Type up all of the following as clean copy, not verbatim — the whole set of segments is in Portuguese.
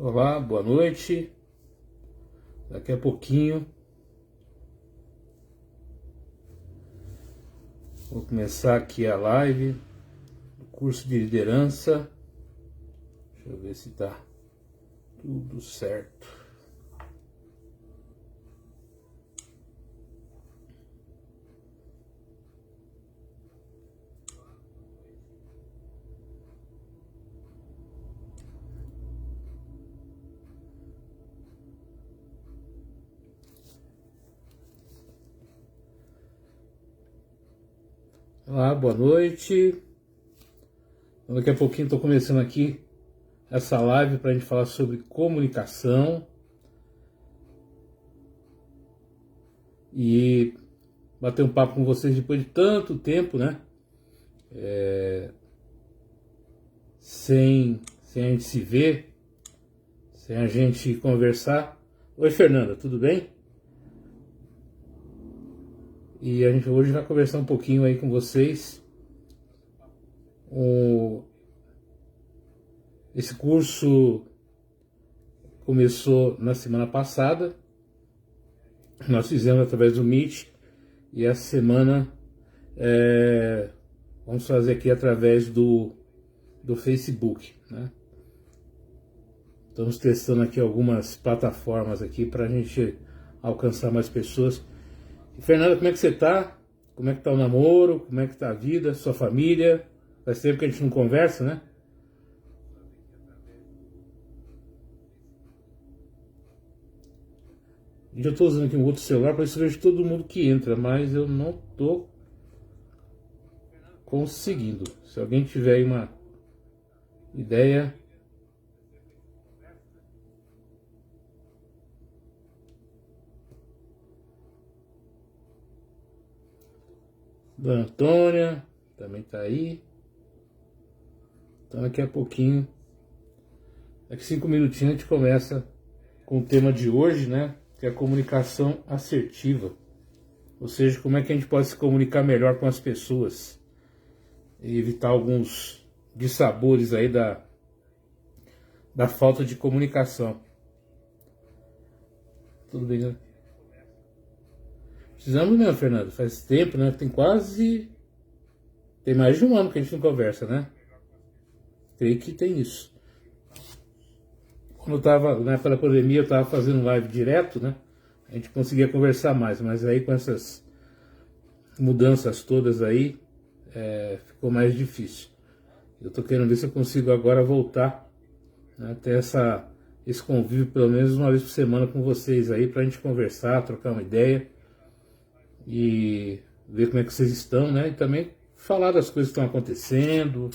Olá, boa noite. Daqui a pouquinho vou começar aqui a live do curso de liderança. Deixa eu ver se tá tudo certo. Olá, boa noite. Daqui a pouquinho estou começando aqui essa live para a gente falar sobre comunicação e bater um papo com vocês depois de tanto tempo, né? Sem a gente se ver, sem a gente conversar. Oi, Fernanda, tudo bem? E a gente hoje vai conversar um pouquinho aí com vocês. Esse curso começou na semana passada. Nós fizemos através do Meet. E essa semana vamos fazer aqui através do Facebook, né? Estamos testando aqui algumas plataformas aqui para a gente alcançar mais pessoas. E, Fernanda, como é que você tá? Como é que tá o namoro? Como é que tá a vida, sua família? Faz tempo que a gente não conversa, né? E eu estou usando aqui um outro celular para ver todo mundo que entra, mas eu não tô conseguindo. Se alguém tiver aí uma ideia. Dona Antônia também tá aí. Então daqui a pouquinho, daqui 5 minutinhos a gente começa com o tema de hoje, né? Que é a comunicação assertiva. Ou seja, como é que a gente pode se comunicar melhor com as pessoas e evitar alguns dissabores aí da falta de comunicação. Tudo bem, né? Precisamos mesmo, Fernando. Faz tempo, né? Tem mais de um ano que a gente não conversa, né? Creio que tem isso. Quando eu tava, na época da pandemia, eu tava fazendo live direto, né? A gente conseguia conversar mais, mas aí com essas mudanças todas aí, ficou mais difícil. Eu tô querendo ver se eu consigo agora voltar, né, ter esse convívio pelo menos uma vez por semana com vocês aí, pra gente conversar, trocar uma ideia e ver como é que vocês estão, né? E também falar das coisas que estão acontecendo.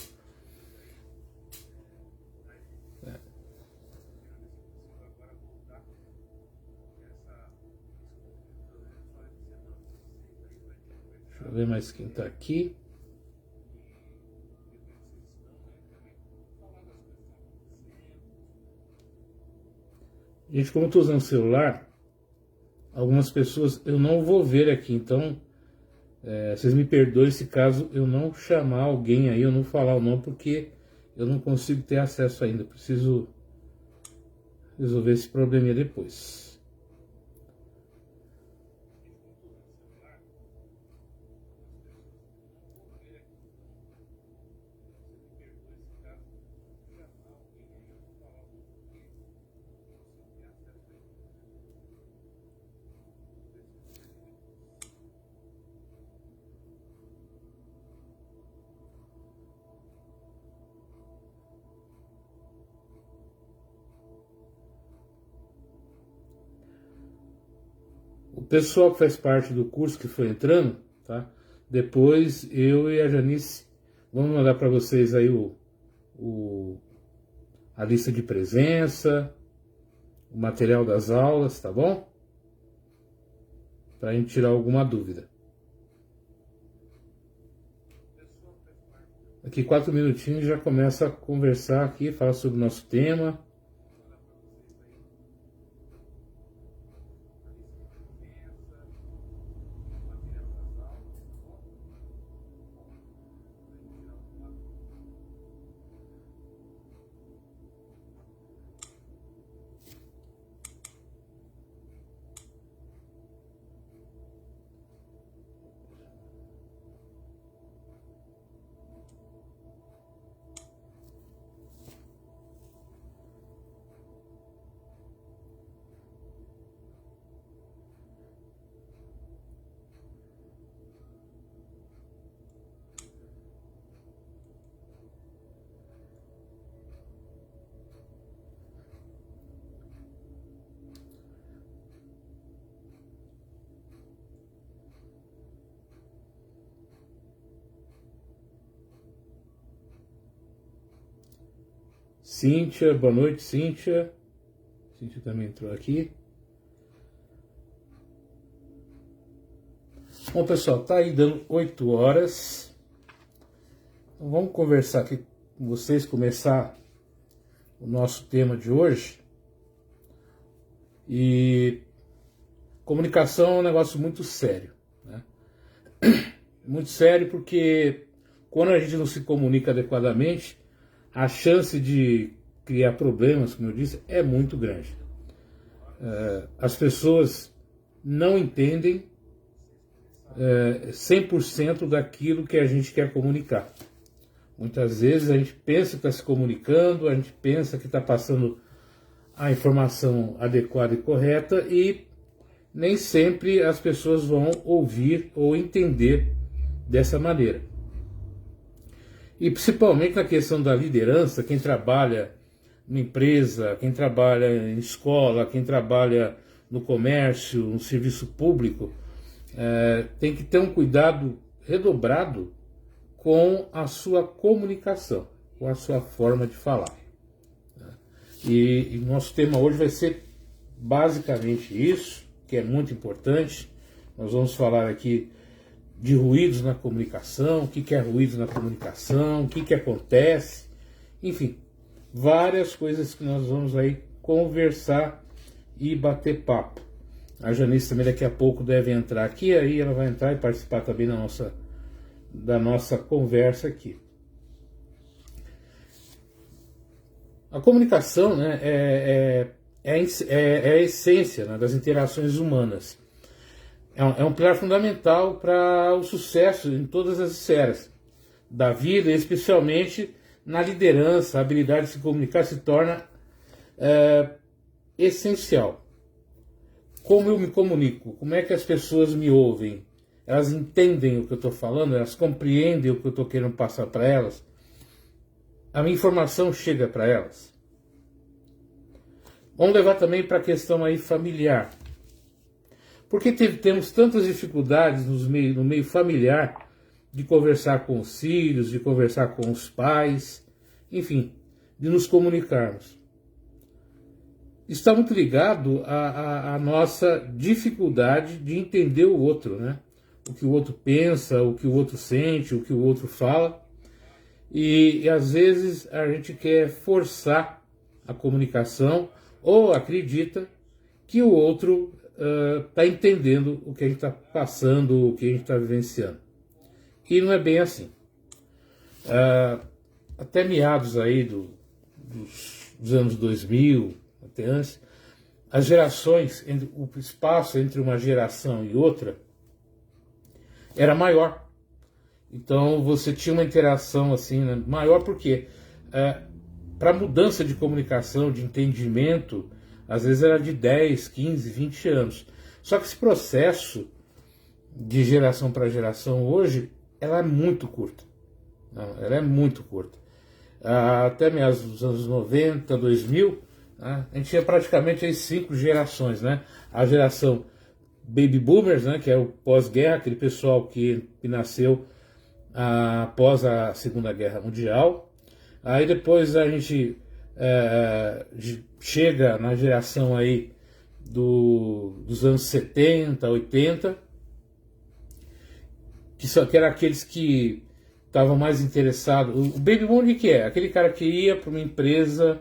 Deixa eu ver mais quem tá aqui. Gente, como eu tô usando o celular, algumas pessoas eu não vou ver aqui, então vocês me perdoem se caso eu não chamar alguém aí, eu não falar o nome, porque eu não consigo ter acesso ainda. Preciso resolver esse probleminha depois. O pessoal que faz parte do curso que foi entrando, tá? Depois eu e a Janice vamos mandar para vocês aí a lista de presença, o material das aulas, tá bom? Para a gente tirar alguma dúvida. Aqui 4 minutinhos já começa a conversar aqui, falar sobre o nosso tema. Cíntia, boa noite, Cíntia. Cíntia também entrou aqui. Bom, pessoal, tá aí dando 8 horas. Então, vamos conversar aqui com vocês, começar o nosso tema de hoje. E comunicação é um negócio muito sério, né? Muito sério porque quando a gente não se comunica adequadamente, a chance de criar problemas, como eu disse, é muito grande. As pessoas não entendem 100% daquilo que a gente quer comunicar. Muitas vezes a gente pensa que está se comunicando, a gente pensa que está passando a informação adequada e correta e nem sempre as pessoas vão ouvir ou entender dessa maneira. E principalmente na questão da liderança, quem trabalha na empresa, quem trabalha em escola, quem trabalha no comércio, no serviço público, tem que ter um cuidado redobrado com a sua comunicação, com a sua forma de falar. E nosso tema hoje vai ser basicamente isso, que é muito importante. Nós vamos falar aqui de ruídos na comunicação, o que é ruídos na comunicação, o que acontece, enfim, várias coisas que nós vamos aí conversar e bater papo. A Janice também daqui a pouco deve entrar aqui, aí ela vai entrar e participar também da nossa conversa aqui. A comunicação, né, é a essência, né, das interações humanas. É um pilar fundamental para o sucesso em todas as esferas da vida, especialmente na liderança. A habilidade de se comunicar se torna essencial. Como eu me comunico? Como é que as pessoas me ouvem? Elas entendem o que eu estou falando? Elas compreendem o que eu estou querendo passar para elas? A minha informação chega para elas? Vamos levar também para a questão aí familiar. Por que temos tantas dificuldades no meio familiar de conversar com os filhos, de conversar com os pais, enfim, de nos comunicarmos? Está muito ligado à nossa dificuldade de entender o outro, né? O que o outro pensa, o que o outro sente, o que o outro fala. E às vezes a gente quer forçar a comunicação ou acredita que o outro está entendendo o que a gente está passando, o que a gente está vivenciando. E não é bem assim. Até meados aí dos anos 2000, até antes, as gerações, o espaço entre uma geração e outra era maior. Então você tinha uma interação assim, né, maior porque para mudança de comunicação, de entendimento, às vezes era de 10, 15, 20 anos. Só que esse processo de geração para geração hoje, ela é muito curta. Ela é muito curta. Até meados dos anos 90, 2000, né, a gente tinha praticamente aí 5 gerações, né? A geração Baby Boomers, né, que é o pós-guerra, aquele pessoal que nasceu após a Segunda Guerra Mundial. Aí depois a gente chega na geração aí dos anos 70, 80, que eram aqueles que estavam mais interessados. O Baby Boomer, o que é? Aquele cara que ia para uma empresa,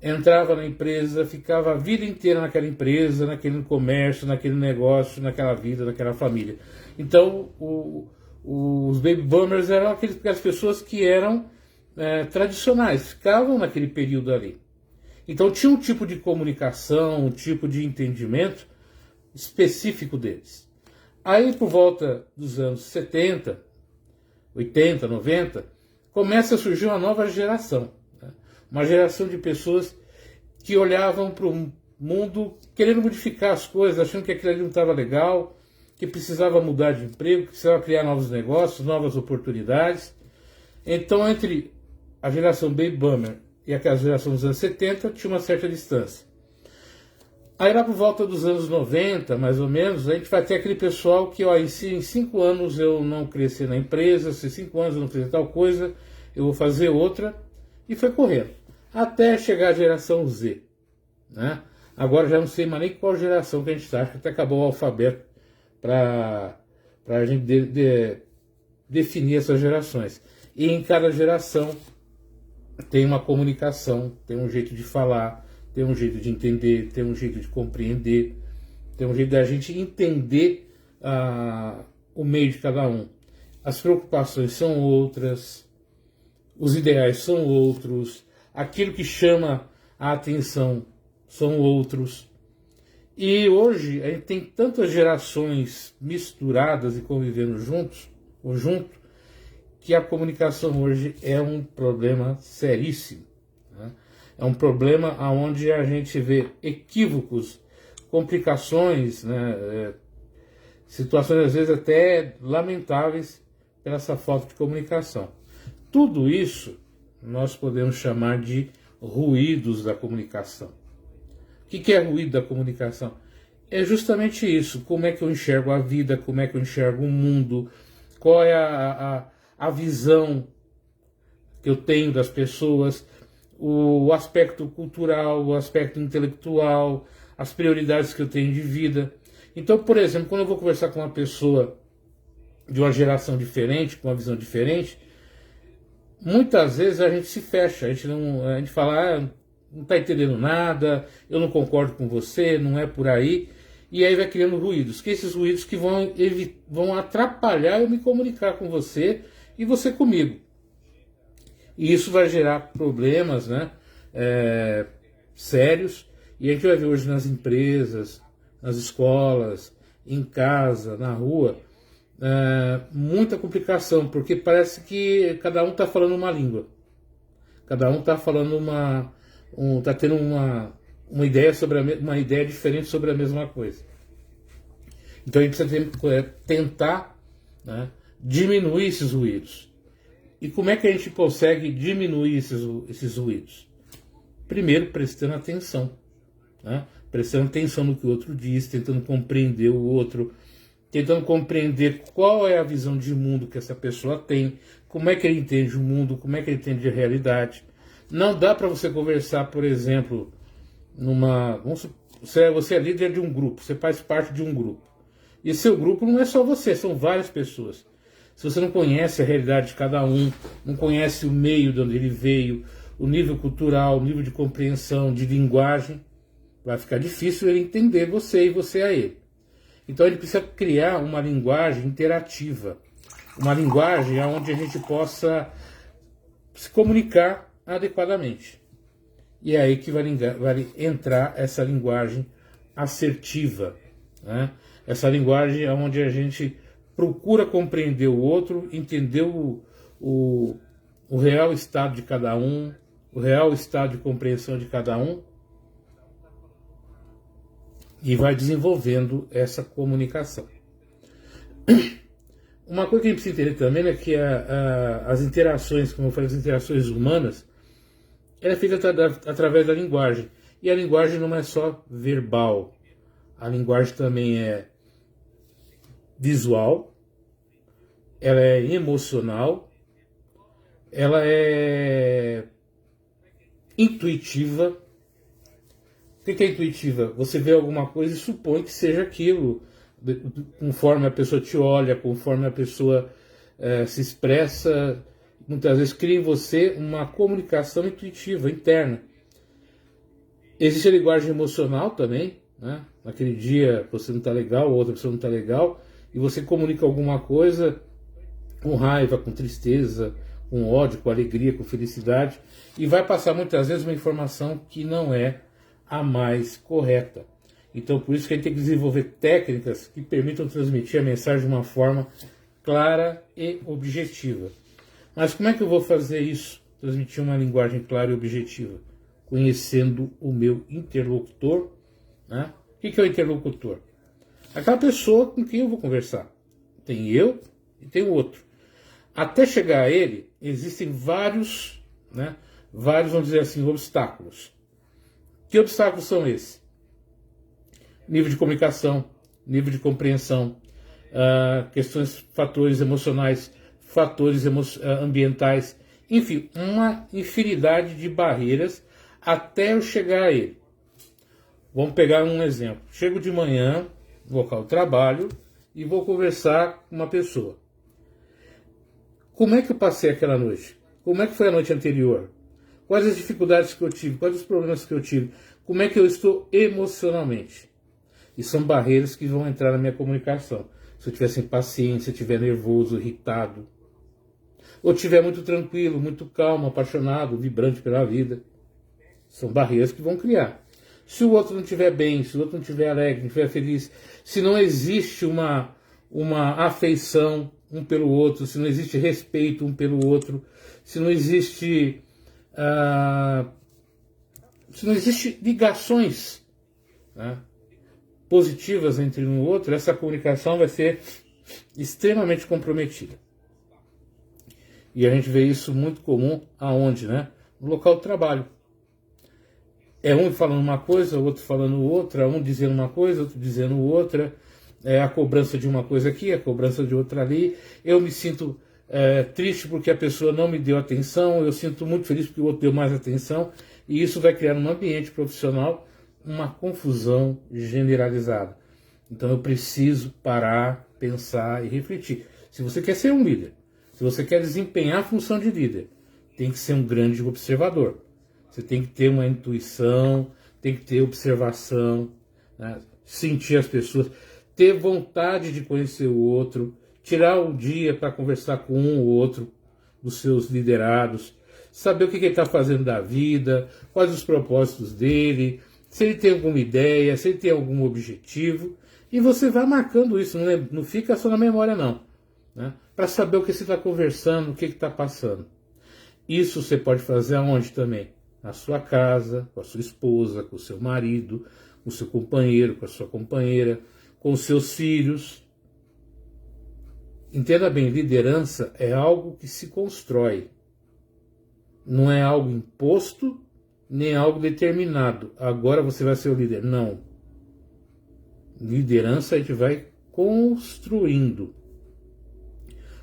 entrava na empresa, ficava a vida inteira naquela empresa, naquele comércio, naquele negócio, naquela vida, naquela família. Então, os Baby Boomers eram aquelas pessoas que eram tradicionais, ficavam naquele período ali. Então tinha um tipo de comunicação, um tipo de entendimento específico deles. Aí por volta dos anos 70, 80, 90, começa a surgir uma nova geração. Né? Uma geração de pessoas que olhavam para o mundo querendo modificar as coisas, achando que aquilo ali não estava legal, que precisava mudar de emprego, que precisava criar novos negócios, novas oportunidades. Então entre a geração Baby Boomer e aquela geração dos anos 70 tinha uma certa distância. Aí lá por volta dos anos 90, mais ou menos, a gente vai ter aquele pessoal que, se em 5 anos eu não crescer na empresa, se em 5 anos eu não fizer tal coisa, eu vou fazer outra, e foi correndo. até chegar à geração Z, né? Agora já não sei mais nem qual geração que a gente está, acho que até acabou o alfabeto para a gente definir essas gerações. E em cada geração tem uma comunicação, tem um jeito de falar, tem um jeito de entender, tem um jeito de compreender, tem um jeito da gente entender o meio de cada um. As preocupações são outras, os ideais são outros, aquilo que chama a atenção são outros. E hoje a gente tem tantas gerações misturadas e convivendo juntos, ou junto, que a comunicação hoje é um problema seríssimo, né? É um problema onde a gente vê equívocos, complicações, né? Situações às vezes até lamentáveis pela essa falta de comunicação. Tudo isso nós podemos chamar de ruídos da comunicação. O que é ruído da comunicação? É justamente isso. Como é que eu enxergo a vida, como é que eu enxergo o mundo, qual é a visão que eu tenho das pessoas, o aspecto cultural, o aspecto intelectual, as prioridades que eu tenho de vida. Então, por exemplo, quando eu vou conversar com uma pessoa de uma geração diferente, com uma visão diferente, muitas vezes a gente se fecha, a gente fala, não está entendendo nada, eu não concordo com você, não é por aí, e aí vai criando ruídos, que esses ruídos que vão atrapalhar eu me comunicar com você e você comigo. E isso vai gerar problemas, né, sérios, e a gente vai ver hoje nas empresas, nas escolas, em casa, na rua, muita complicação, porque parece que cada um está falando uma língua. Cada um está falando está tendo uma ideia uma ideia diferente sobre a mesma coisa. Então a gente precisa tentar, né, diminuir esses ruídos. E como é que a gente consegue diminuir esses ruídos? Primeiro, prestando atenção, né? Prestando atenção no que o outro diz, tentando compreender o outro, tentando compreender qual é a visão de mundo que essa pessoa tem, como é que ele entende o mundo, como é que ele entende a realidade. Não dá para você conversar, por exemplo, você é líder de um grupo, você faz parte de um grupo. E seu grupo não é só você, são várias pessoas. Se você não conhece a realidade de cada um, não conhece o meio de onde ele veio, o nível cultural, o nível de compreensão, de linguagem, vai ficar difícil ele entender você e você a ele. Então ele precisa criar uma linguagem interativa, uma linguagem onde a gente possa se comunicar adequadamente. E é aí que vai entrar essa linguagem assertiva, né? Essa linguagem onde a gente procura compreender o outro, entender o real estado de cada um, o real estado de compreensão de cada um, e vai desenvolvendo essa comunicação. Uma coisa que a gente precisa entender também é que as interações, como eu falei, as interações humanas, ela é feita através da linguagem. E a linguagem não é só verbal. A linguagem também é visual, ela é emocional, ela é intuitiva. O que é intuitiva? Você vê alguma coisa e supõe que seja aquilo, conforme a pessoa te olha, conforme a pessoa se expressa, muitas vezes cria em você uma comunicação intuitiva, interna. Existe a linguagem emocional também, né? Naquele dia você não está legal, outra pessoa não está legal, e você comunica alguma coisa com raiva, com tristeza, com ódio, com alegria, com felicidade, e vai passar muitas vezes uma informação que não é a mais correta. Então por isso que a gente tem que desenvolver técnicas que permitam transmitir a mensagem de uma forma clara e objetiva. Mas como é que eu vou fazer isso? Transmitir uma linguagem clara e objetiva? Conhecendo o meu interlocutor, né? O que é o interlocutor? Aquela pessoa com quem eu vou conversar. Tem eu e tem o outro. Até chegar a ele, existem vários, vamos dizer assim, obstáculos. Que obstáculos são esses? Nível de comunicação, nível de compreensão, fatores emocionais, fatores ambientais Enfim, uma infinidade de barreiras até eu chegar a ele. Vamos pegar um exemplo. Chego de manhã no local de trabalho e vou conversar com uma pessoa. Como é que eu passei aquela noite? Como é que foi a noite anterior? Quais as dificuldades que eu tive? Quais os problemas que eu tive? Como é que eu estou emocionalmente? E são barreiras que vão entrar na minha comunicação. Se eu estiver sem paciência, se eu estiver nervoso, irritado, ou estiver muito tranquilo, muito calmo, apaixonado, vibrante pela vida, são barreiras que vão criar. Se o outro não estiver bem, se o outro não estiver alegre, não estiver feliz, se não existe uma afeição um pelo outro, se não existe respeito um pelo outro, se não existe ligações, né, positivas entre um e outro, essa comunicação vai ser extremamente comprometida. E a gente vê isso muito comum aonde, né? No local de trabalho. É um falando uma coisa, o outro falando outra, um dizendo uma coisa, outro dizendo outra, a cobrança de uma coisa aqui, a cobrança de outra ali. Eu me sinto triste porque a pessoa não me deu atenção, eu sinto muito feliz porque o outro deu mais atenção, e isso vai criar num ambiente profissional uma confusão generalizada. Então eu preciso parar, pensar e refletir. Se você quer ser um líder, se você quer desempenhar a função de líder, tem que ser um grande observador. Você tem que ter uma intuição, tem que ter observação, né? Sentir as pessoas, ter vontade de conhecer o outro, tirar o dia para conversar com um ou outro dos seus liderados, saber o que ele está fazendo da vida, quais os propósitos dele, se ele tem alguma ideia, se ele tem algum objetivo, e você vai marcando isso, não fica só na memória não, né? Para saber o que você está conversando, o que está passando. Isso você pode fazer aonde também? Na sua casa, com a sua esposa, com o seu marido, com o seu companheiro, com a sua companheira, com os seus filhos. Entenda bem, liderança é algo que se constrói. Não é algo imposto, nem algo determinado. Agora você vai ser o líder. Não. Liderança a gente vai construindo.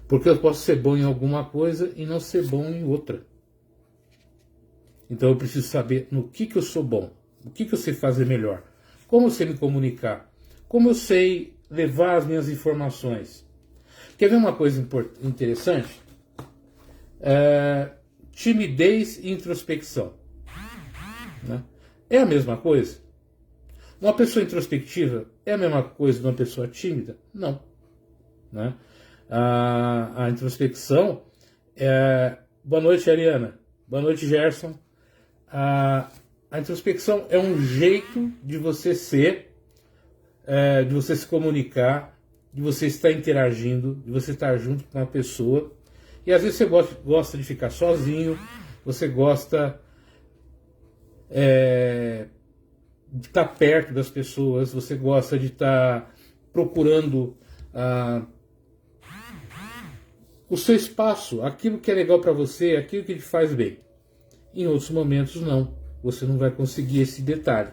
Porque eu posso ser bom em alguma coisa e não ser bom em outra. Então eu preciso saber no que eu sou bom, o que eu sei fazer melhor, como eu sei me comunicar, como eu sei levar as minhas informações. Quer ver uma coisa interessante? Timidez e introspecção. Né? É a mesma coisa? Uma pessoa introspectiva é a mesma coisa de uma pessoa tímida? Não. Né? A introspecção é... Boa noite, Ariana. Boa noite, Gerson. A introspecção é um jeito de você ser, de você se comunicar, de você estar interagindo, de você estar junto com uma pessoa. E às vezes você gosta de ficar sozinho, você gosta de estar perto das pessoas, você gosta de estar procurando o seu espaço, aquilo que é legal para você, aquilo que te faz bem. Em outros momentos não, você não vai conseguir esse detalhe.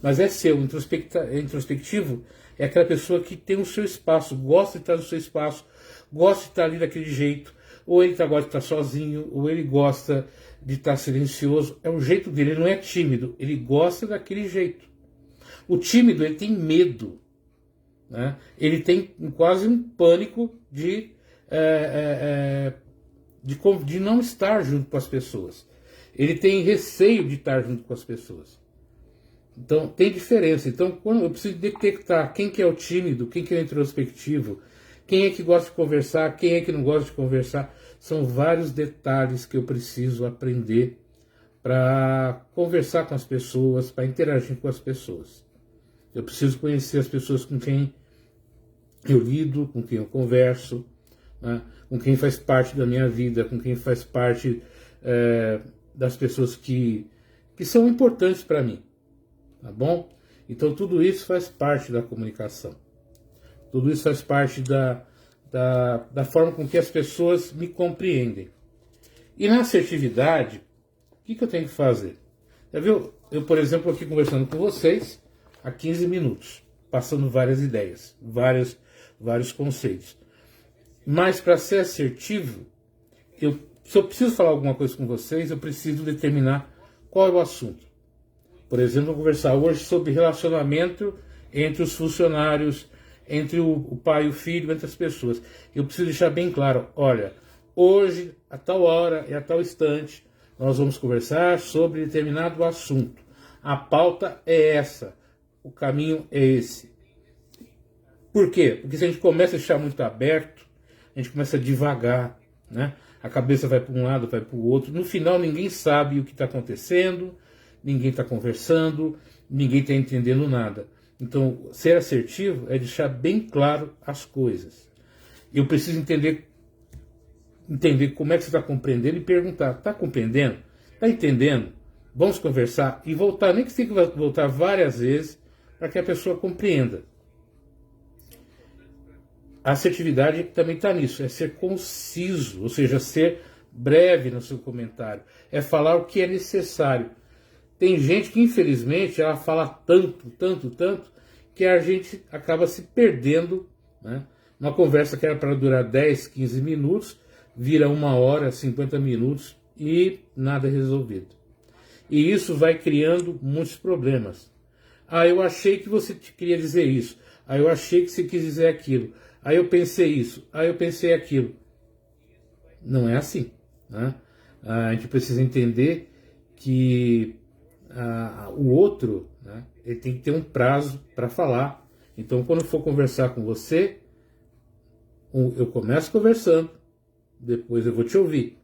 Mas é seu, introspectivo é aquela pessoa que tem o seu espaço, gosta de estar no seu espaço, gosta de estar ali daquele jeito, ou ele gosta de estar sozinho, ou ele gosta de estar silencioso. É o jeito dele, ele não é tímido, ele gosta daquele jeito. O tímido, ele tem medo, né? Ele tem quase um pânico de não estar junto com as pessoas. Ele tem receio de estar junto com as pessoas. Então, tem diferença. Então, quando eu preciso detectar quem que é o tímido, quem que é o introspectivo, quem é que gosta de conversar, quem é que não gosta de conversar, são vários detalhes que eu preciso aprender para conversar com as pessoas, para interagir com as pessoas. Eu preciso conhecer as pessoas com quem eu lido, com quem eu converso, né, com quem faz parte da minha vida, com quem faz parte das pessoas que são importantes para mim. Tá bom? Então tudo isso faz parte da comunicação. Tudo isso faz parte da forma com que as pessoas me compreendem. E na assertividade, o que eu tenho que fazer? Já viu? Eu, por exemplo, aqui conversando com vocês há 15 minutos, passando várias ideias, vários conceitos. Mas para ser assertivo, eu Se eu preciso falar alguma coisa com vocês, eu preciso determinar qual é o assunto. Por exemplo, vou conversar hoje sobre relacionamento entre os funcionários, entre o pai e o filho, entre as pessoas. Eu preciso deixar bem claro, olha, hoje, a tal hora e a tal instante, nós vamos conversar sobre determinado assunto. A pauta é essa, o caminho é esse. Por quê? Porque se a gente começa a deixar muito aberto, a gente começa a devagar, né? A cabeça vai para um lado, vai para o outro. No final, ninguém sabe o que está acontecendo, ninguém está conversando, ninguém está entendendo nada. Então, ser assertivo é deixar bem claro as coisas. Eu preciso entender como é que você está compreendendo e perguntar, está compreendendo? Está entendendo? Vamos conversar e voltar, nem que você tenha que voltar várias vezes para que a pessoa compreenda. A assertividade também está nisso, é ser conciso, ou seja, ser breve no seu comentário, é falar o que é necessário. Tem gente que, infelizmente, ela fala tanto, que a gente acaba se perdendo, né? Uma conversa que era para durar 10, 15 minutos, vira 1 hora, 50 minutos e nada é resolvido. E isso vai criando muitos problemas. Ah, eu achei que você queria dizer isso. Ah, eu achei que você quis dizer aquilo. Ah, eu pensei isso. Ah, eu pensei aquilo. Não é assim, né? A gente precisa entender que o outro, né, ele tem que ter um prazo para falar. Então, quando eu for conversar com você, eu começo conversando, depois eu vou te ouvir.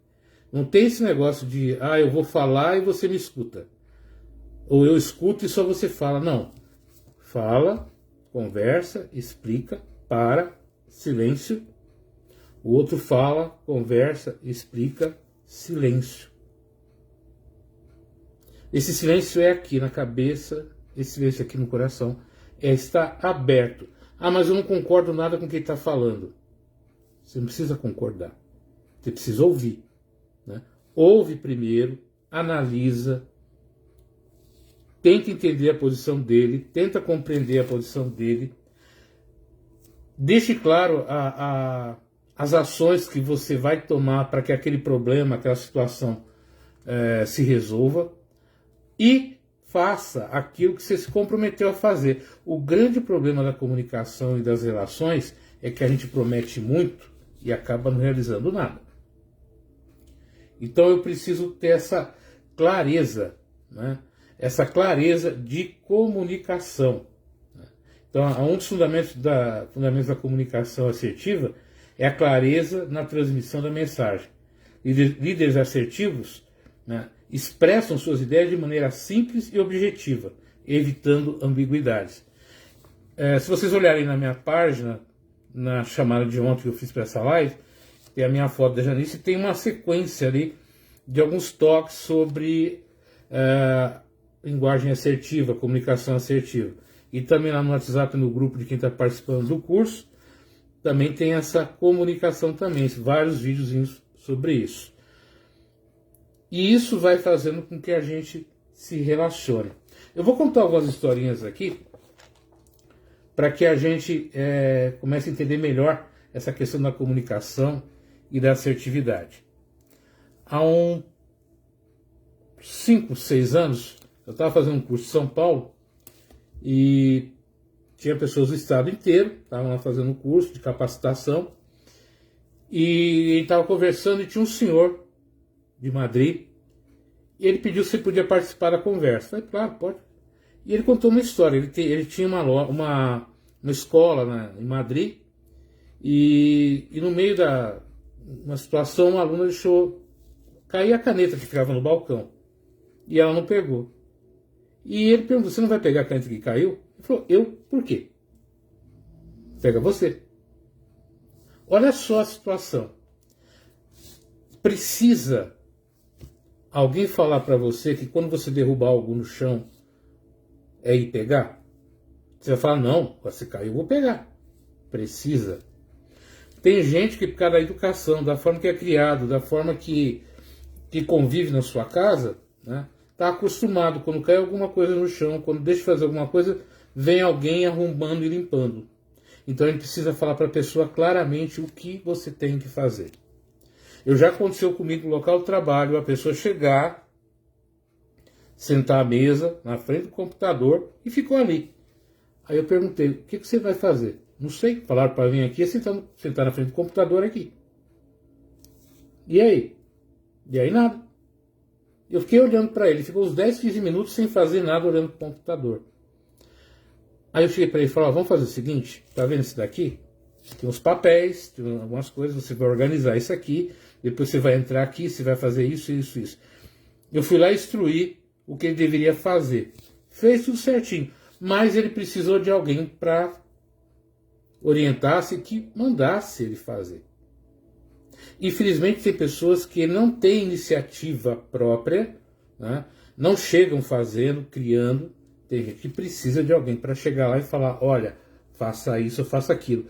Não tem esse negócio de, eu vou falar e você me escuta. Ou eu escuto e só você fala. Não. Fala, conversa, explica, para, silêncio. O outro fala, conversa, explica, silêncio. Esse silêncio é aqui na cabeça, esse silêncio aqui no coração, é estar aberto. Ah, mas eu não concordo nada com quem está falando. Você não precisa concordar. Você precisa ouvir, né? Ouve primeiro, analisa, tenta entender a posição dele, tenta compreender a posição dele. Deixe claro as ações que você vai tomar para que aquele problema, aquela situação se resolva. E faça aquilo que você se comprometeu a fazer. O grande problema da comunicação e das relações é que a gente promete muito e acaba não realizando nada. Então eu preciso ter essa clareza, né? Essa clareza de comunicação. Então, um dos fundamentos da comunicação assertiva é a clareza na transmissão da mensagem. Líderes assertivos, né, expressam suas ideias de maneira simples e objetiva, evitando ambiguidades. Se vocês olharem na minha página, na chamada de ontem que eu fiz para essa live, tem a minha foto da Janice, tem uma sequência ali de alguns toques sobre linguagem assertiva, comunicação assertiva. E também lá no WhatsApp, no grupo de quem está participando do curso, também tem essa comunicação também, vários videozinhos sobre isso. E isso vai fazendo com que a gente se relacione. Eu vou contar algumas historinhas aqui para que a gente comece a entender melhor essa questão da comunicação e da assertividade. Há uns 5, 6 anos, eu estava fazendo um curso em São Paulo e tinha pessoas do estado inteiro, estavam lá fazendo um curso de capacitação e ele estava conversando e tinha um senhor de Madrid, e ele pediu se podia participar da conversa. Eu falei, claro, pode. E ele contou uma história, ele tinha uma escola em Madrid, e no meio da uma situação, uma aluna deixou cair a caneta que ficava no balcão, e ela não pegou. E ele perguntou, você não vai pegar a caneta que caiu? Ele falou, por quê? Pega você. Olha só a situação. Precisa alguém falar para você que quando você derrubar algo no chão é ir pegar? Você vai falar, não, você caiu, eu vou pegar. Precisa. Tem gente que por causa da educação, da forma que é criado, da forma que convive na sua casa, né, está acostumado, quando cai alguma coisa no chão, quando deixa de fazer alguma coisa, vem alguém arrombando e limpando. Então a gente precisa falar para a pessoa claramente o que você tem que fazer. Já aconteceu comigo no local de trabalho, a pessoa chegar, sentar à mesa, na frente do computador e ficou ali. Aí eu perguntei, o que você vai fazer? Não sei, falaram para vir aqui, sentar na frente do computador aqui. E aí? E aí nada. Eu fiquei olhando para ele, ficou uns 10, 15 minutos sem fazer nada olhando para o computador. Aí eu cheguei para ele e falei, vamos fazer o seguinte, tá vendo isso daqui? Tem uns papéis, tem algumas coisas, você vai organizar isso aqui, depois você vai entrar aqui, você vai fazer isso, isso, isso. Eu fui lá instruir o que ele deveria fazer. Fez tudo certinho, mas ele precisou de alguém para orientasse, que mandasse ele fazer. Infelizmente tem pessoas que não têm iniciativa própria, né? Não chegam fazendo, criando. Tem gente que precisa de alguém para chegar lá e falar, olha, faça isso, faça aquilo.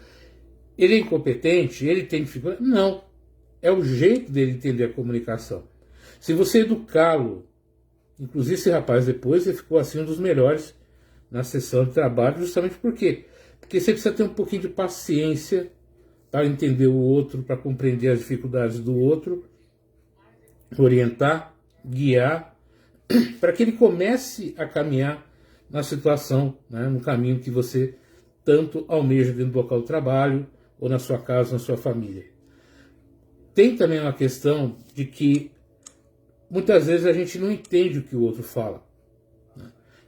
Ele é incompetente? Ele tem dificuldade? Não. É o jeito dele entender a comunicação. Se você educá-lo, inclusive esse rapaz depois, ele ficou assim um dos melhores na sessão de trabalho, justamente por quê? Porque você precisa ter um pouquinho de paciência para entender o outro, para compreender as dificuldades do outro, orientar, guiar, para que ele comece a caminhar na situação, né, no caminho que você tanto almeja dentro do local de trabalho, ou na sua casa, na sua família. Tem também uma questão de que muitas vezes a gente não entende o que o outro fala.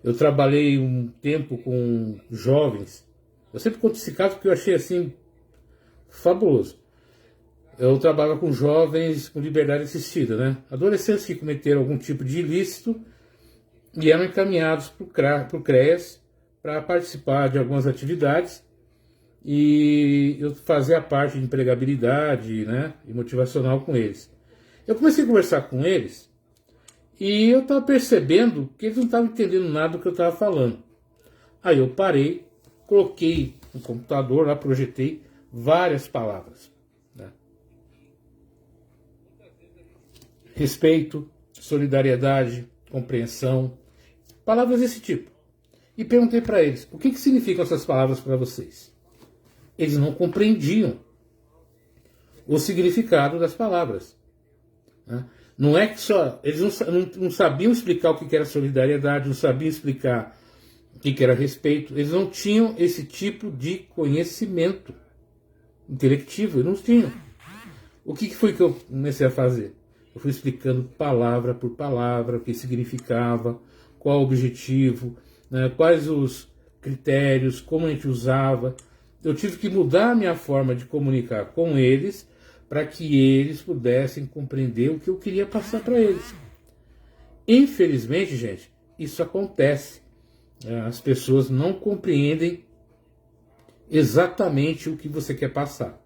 Eu trabalhei um tempo com jovens. Eu sempre conto esse caso porque eu achei assim fabuloso. Eu trabalhava com jovens com liberdade assistida, né? Adolescentes que cometeram algum tipo de ilícito e eram encaminhados para o CREAS para participar de algumas atividades, e eu fazia a parte de empregabilidade, né, e motivacional com eles. Eu comecei a conversar com eles e eu estava percebendo que eles não estavam entendendo nada do que eu estava falando. Aí eu parei, coloquei no computador, lá projetei várias palavras, né? Respeito, solidariedade, compreensão, palavras desse tipo. E perguntei para eles, o que significam essas palavras para vocês? Eles não compreendiam o significado das palavras, né? Não é que só... Eles não sabiam explicar o que era solidariedade, não sabiam explicar o que era respeito. Eles não tinham esse tipo de conhecimento intelectivo, eles não tinham. O que foi que eu comecei a fazer? Eu fui explicando palavra por palavra o que significava, qual o objetivo, né, quais os critérios, como a gente usava. Eu tive que mudar a minha forma de comunicar com eles para que eles pudessem compreender o que eu queria passar para eles. Infelizmente, gente, isso acontece. As pessoas não compreendem exatamente o que você quer passar.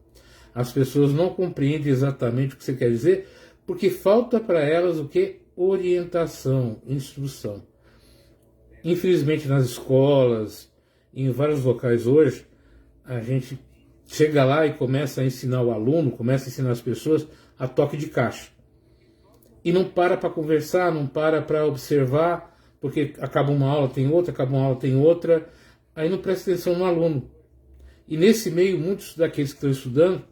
As pessoas não compreendem exatamente o que você quer dizer, porque falta para elas o que? Orientação, instrução. Infelizmente nas escolas, em vários locais hoje, a gente chega lá e começa a ensinar o aluno, começa a ensinar as pessoas a toque de caixa. E não para conversar, não para observar, porque acaba uma aula, tem outra, acaba uma aula, tem outra, aí não presta atenção no aluno. E nesse meio, muitos daqueles que estão estudando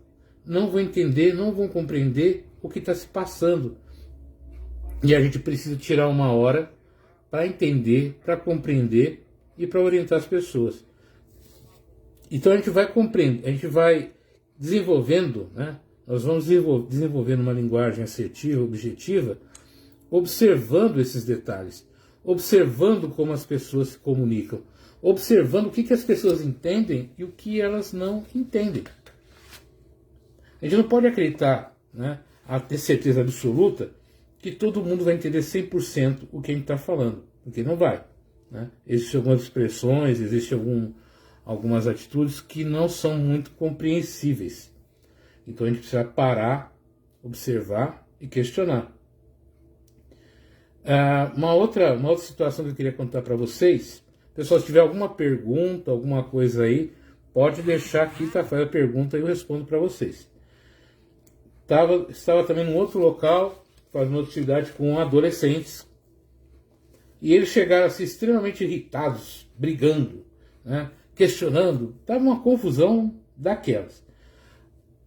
não vão entender, não vão compreender o que está se passando. E a gente precisa tirar uma hora para entender, para compreender e para orientar as pessoas. Então a gente vai compreender, a gente vai desenvolvendo, né? Nós vamos desenvolvendo uma linguagem assertiva, objetiva, observando esses detalhes, observando como as pessoas se comunicam, observando o que as pessoas entendem e o que elas não entendem. A gente não pode acreditar, né, a ter certeza absoluta que todo mundo vai entender 100% o que a gente está falando, porque não vai, né? Existem algumas expressões, existem algumas atitudes que não são muito compreensíveis. Então a gente precisa parar, observar e questionar. Uma outra situação que eu queria contar para vocês, pessoal, se tiver alguma pergunta, alguma coisa aí, pode deixar aqui, tá? Faz a pergunta e eu respondo para vocês. Estava também num outro local, fazendo outra atividade com adolescentes, e eles chegaram assim extremamente irritados, brigando, né? Questionando, estava uma confusão daquelas.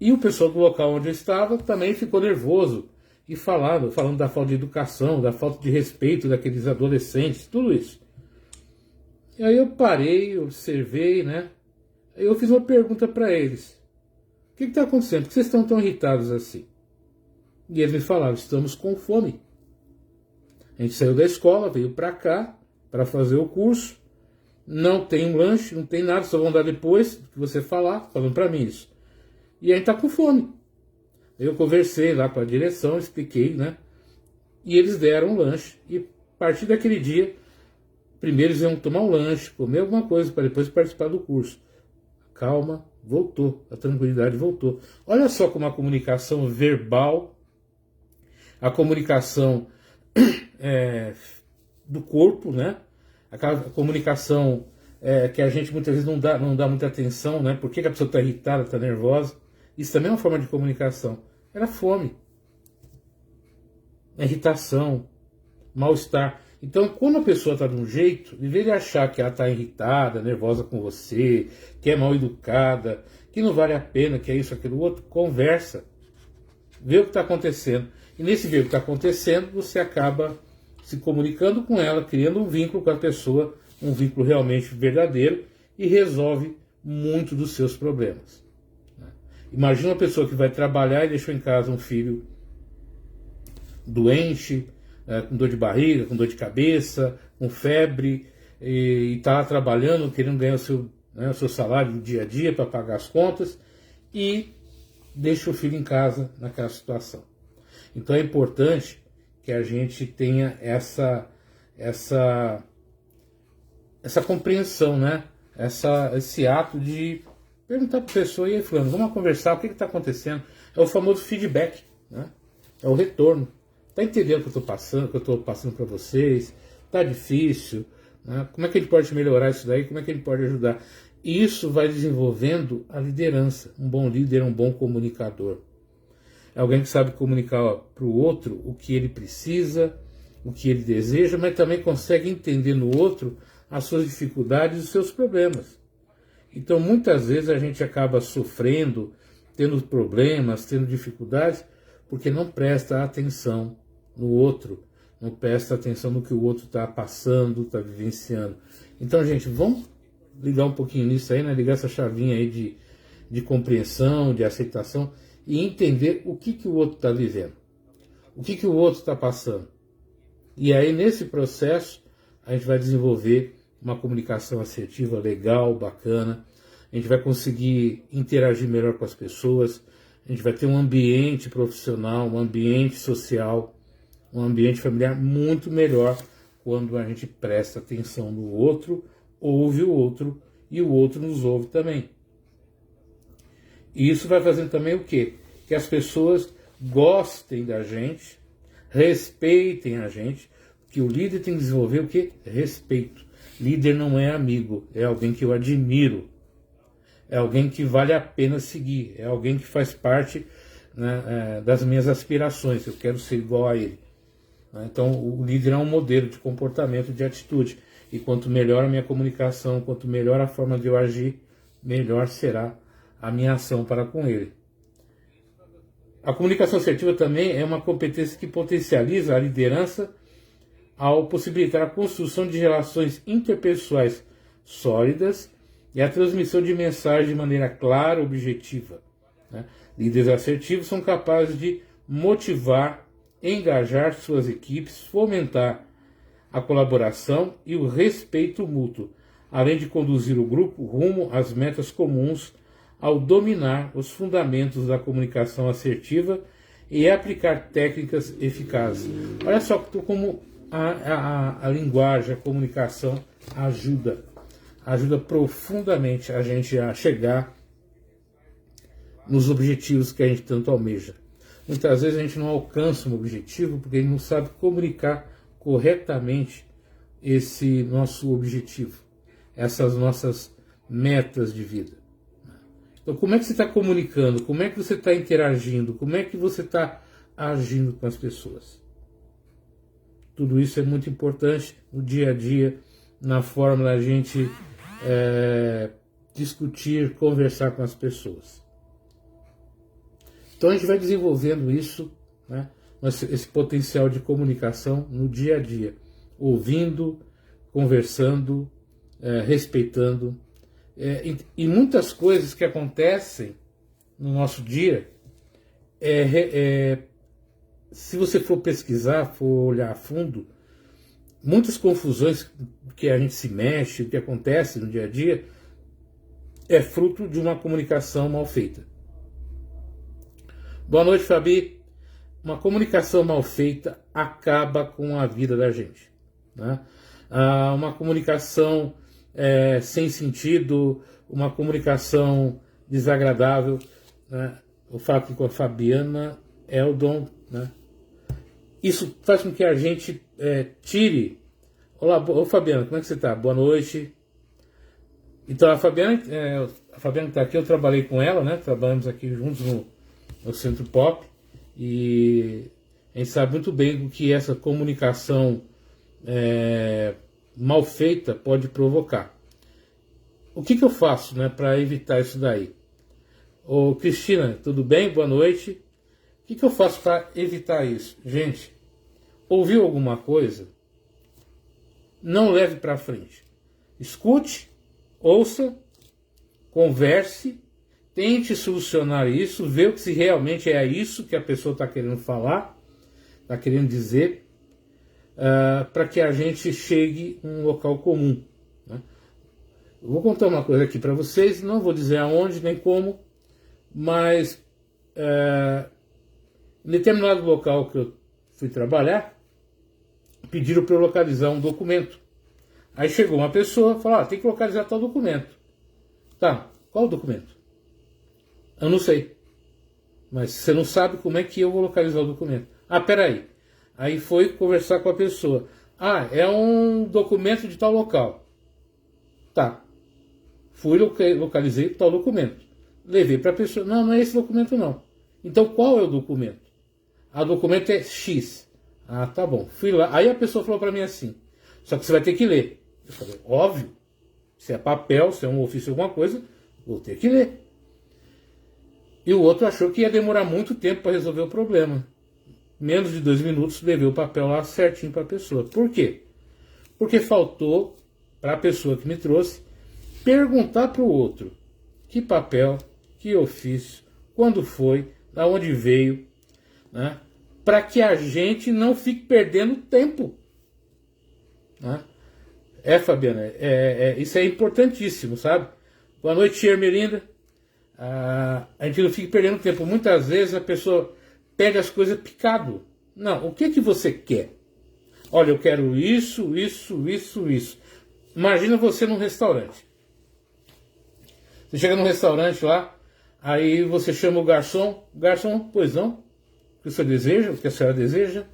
E o pessoal do local onde eu estava também ficou nervoso e falando da falta de educação, da falta de respeito daqueles adolescentes, tudo isso. E aí eu parei, observei, né? Aí eu fiz uma pergunta para eles. O que está acontecendo? Por que vocês estão tão irritados assim? E eles me falaram, estamos com fome. A gente saiu da escola, veio para cá, para fazer o curso. Não tem um lanche, não tem nada, só vão dar depois do que você falar, falando para mim isso. E a gente está com fome. Eu conversei lá com a direção, expliquei, né? E eles deram um lanche. E a partir daquele dia, primeiro eles iam tomar um lanche, comer alguma coisa, para depois participar do curso. Calma, voltou, a tranquilidade voltou. Olha só como a comunicação verbal, a comunicação do corpo, né? Aquela comunicação que a gente muitas vezes não dá muita atenção, né? Por que a pessoa está irritada, está nervosa? Isso também é uma forma de comunicação. Era fome, irritação, mal-estar. Então, quando a pessoa está de um jeito, em vez de achar que ela está irritada, nervosa com você, que é mal educada, que não vale a pena, que é isso, aquilo, outro, conversa. Vê o que está acontecendo. E nesse ver o que está acontecendo, você acaba se comunicando com ela, criando um vínculo com a pessoa, um vínculo realmente verdadeiro, e resolve muito dos seus problemas. Imagina uma pessoa que vai trabalhar e deixou em casa um filho doente, com dor de barriga, com dor de cabeça, com febre, e está lá trabalhando, querendo ganhar o seu salário do dia a dia para pagar as contas, e deixa o filho em casa naquela situação. Então é importante que a gente tenha essa compreensão, né? Esse ato de perguntar para a pessoa, e aí, fulano, vamos conversar, o que está acontecendo? É o famoso feedback, né? É o retorno. Está entendendo o que eu estou passando para vocês? Está difícil? Né? Como é que a gente pode melhorar isso daí? Como é que a gente pode ajudar? E isso vai desenvolvendo a liderança. Um bom líder é um bom comunicador. É alguém que sabe comunicar para o outro o que ele precisa, o que ele deseja, mas também consegue entender no outro as suas dificuldades e os seus problemas. Então, muitas vezes a gente acaba sofrendo, tendo problemas, tendo dificuldades, porque não presta atenção no outro, não presta atenção no que o outro está passando, está vivenciando. Então, gente, vamos ligar um pouquinho nisso aí, né? Ligar essa chavinha aí de compreensão, de aceitação e entender o que o outro está vivendo, o que o outro está passando. E aí, nesse processo, a gente vai desenvolver uma comunicação assertiva legal, bacana, a gente vai conseguir interagir melhor com as pessoas, a gente vai ter um ambiente profissional, um ambiente social, um ambiente familiar muito melhor quando a gente presta atenção no outro, ouve o outro e o outro nos ouve também. E isso vai fazendo também o quê? Que as pessoas gostem da gente, respeitem a gente, que o líder tem que desenvolver o quê? Respeito. Líder não é amigo, é alguém que eu admiro, é alguém que vale a pena seguir, é alguém que faz parte, né, das minhas aspirações, eu quero ser igual a ele. Então o líder é um modelo de comportamento, de atitude, e quanto melhor a minha comunicação, quanto melhor a forma de eu agir, melhor será a minha ação para com ele. A comunicação assertiva também é uma competência que potencializa a liderança ao possibilitar a construção de relações interpessoais sólidas e a transmissão de mensagens de maneira clara e objetiva. Né? Líderes assertivos são capazes de motivar, engajar suas equipes, fomentar a colaboração e o respeito mútuo, além de conduzir o grupo rumo às metas comuns ao dominar os fundamentos da comunicação assertiva e aplicar técnicas eficazes. Olha só como a linguagem, a comunicação ajuda profundamente a gente a chegar nos objetivos que a gente tanto almeja. Muitas vezes a gente não alcança um objetivo porque a gente não sabe comunicar corretamente esse nosso objetivo, essas nossas metas de vida. Então, como é que você está comunicando? Como é que você está interagindo? Como é que você está agindo com as pessoas? Tudo isso é muito importante no dia a dia, na forma da gente discutir, conversar com as pessoas. Então a gente vai desenvolvendo isso, né, esse potencial de comunicação no dia a dia, ouvindo, conversando, respeitando. E muitas coisas que acontecem no nosso dia, se você for pesquisar, for olhar a fundo, muitas confusões que a gente se mexe, que acontece no dia a dia, é fruto de uma comunicação mal feita. Boa noite, Fabi. Uma comunicação mal feita acaba com a vida da gente, né? Uma comunicação sem sentido, uma comunicação desagradável, né? Eu falo aqui com a Fabiana Eldon, né? Isso faz com que a gente tire. Olá, Fabiana, como é que você está? Boa noite. Então, a Fabiana que está aqui, eu trabalhei com ela, né? Trabalhamos aqui juntos no Centro Pop, e a gente sabe muito bem o que essa comunicação mal feita pode provocar. O que eu faço, né, para evitar isso daí? Ô, Cristina, tudo bem? Boa noite. O que eu faço para evitar isso? Gente, ouviu alguma coisa? Não leve para frente. Escute, ouça, converse, tente solucionar isso, ver se realmente é isso que a pessoa está querendo falar, está querendo dizer, para que a gente chegue a um local comum, né? Eu vou contar uma coisa aqui para vocês, não vou dizer aonde nem como, mas em determinado local que eu fui trabalhar, pediram para eu localizar um documento. Aí chegou uma pessoa e falou: tem que localizar tal documento. Tá, qual o documento? Eu não sei. Mas você não sabe como é que eu vou localizar o documento. Peraí. Aí foi conversar com a pessoa. É um documento de tal local. Tá. Fui, localizei tal documento. Levei para a pessoa. Não é esse documento não. Então qual é o documento? O documento é X. Tá bom. Fui lá. Aí a pessoa falou para mim assim: só que você vai ter que ler. Eu falei: óbvio. Se é papel, se é um ofício, alguma coisa, vou ter que ler. E o outro achou que ia demorar muito tempo para resolver o problema. Menos de 2 minutos, levei o papel lá certinho para a pessoa. Por quê? Porque faltou para a pessoa que me trouxe perguntar para o outro que papel, que ofício, quando foi, da onde veio, né? Para que a gente não fique perdendo tempo, né? Fabiana, isso é importantíssimo, sabe? Boa noite, Ermelinda. A gente não fica perdendo tempo. Muitas vezes a pessoa pega as coisas picado. Não, o que você quer? Olha, eu quero isso. Imagina você num restaurante. Você chega num restaurante lá, aí você chama o garçom. Garçom, pois não? O que você deseja? O que a senhora deseja?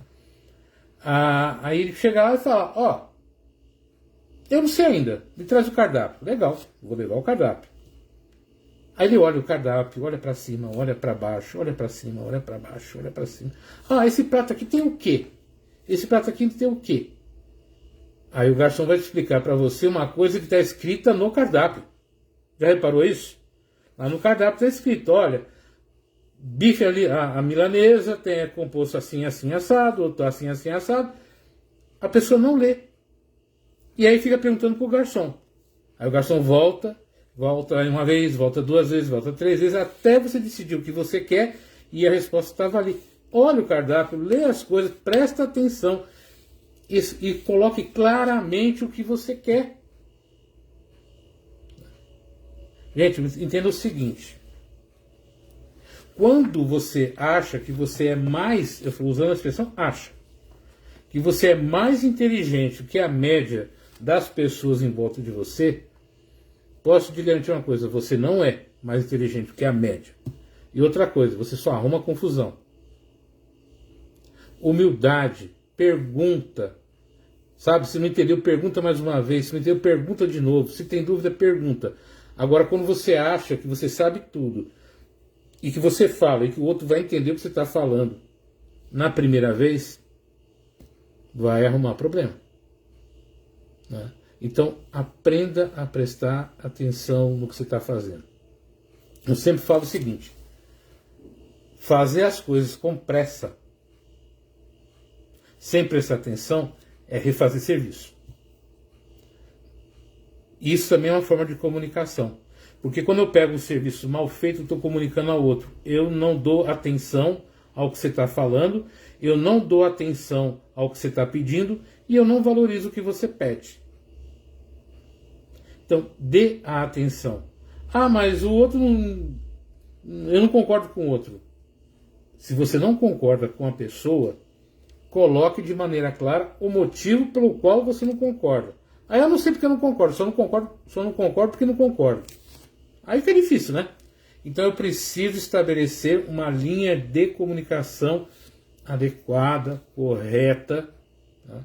Aí ele chega lá e fala: eu não sei ainda, me traz o cardápio. Legal, vou levar o cardápio. Aí ele olha o cardápio, olha para cima, olha para baixo, olha para cima, olha para baixo, olha para cima. Esse prato aqui tem o quê? Esse prato aqui tem o quê? Aí o garçom vai explicar para você uma coisa que está escrita no cardápio. Já reparou isso? Lá no cardápio está escrito: olha, bife ali, a milanesa é composto assim, assim, assado, outro assim, assim, assado. A pessoa não lê. E aí fica perguntando para o garçom. Aí o garçom volta uma vez, volta 2 vezes, volta 3 vezes, até você decidir o que você quer, e a resposta estava ali. Olha o cardápio, lê as coisas, presta atenção e coloque claramente o que você quer. Gente, entenda o seguinte: quando você acha que você é mais, eu estou usando a expressão acha, que você é mais inteligente que a média das pessoas em volta de você, posso te garantir uma coisa: você não é mais inteligente que a média. E outra coisa, você só arruma confusão. Humildade, pergunta. Sabe, se não entendeu, pergunta mais uma vez. Se não entendeu, pergunta de novo. Se tem dúvida, pergunta. Agora, quando você acha que você sabe tudo, e que você fala, e que o outro vai entender o que você está falando na primeira vez, vai arrumar problema, né? Então, aprenda a prestar atenção no que você está fazendo. Eu sempre falo o seguinte: Fazer as coisas com pressa, sem prestar atenção, é refazer serviço. Isso também é uma forma de comunicação. Porque quando eu pego um serviço mal feito, eu estou comunicando ao outro. Eu não dou atenção ao que você está falando, eu não dou atenção ao que você está pedindo e eu não valorizo o que você pede. Então, dê a atenção. Ah, mas o outro não... Eu não concordo com o outro. Se você não concorda com a pessoa, coloque de maneira clara o motivo pelo qual você não concorda. Aí eu não sei porque eu não concordo, só não concordo porque não concordo. Aí fica difícil, né? Então eu preciso estabelecer uma linha de comunicação adequada, correta, tá?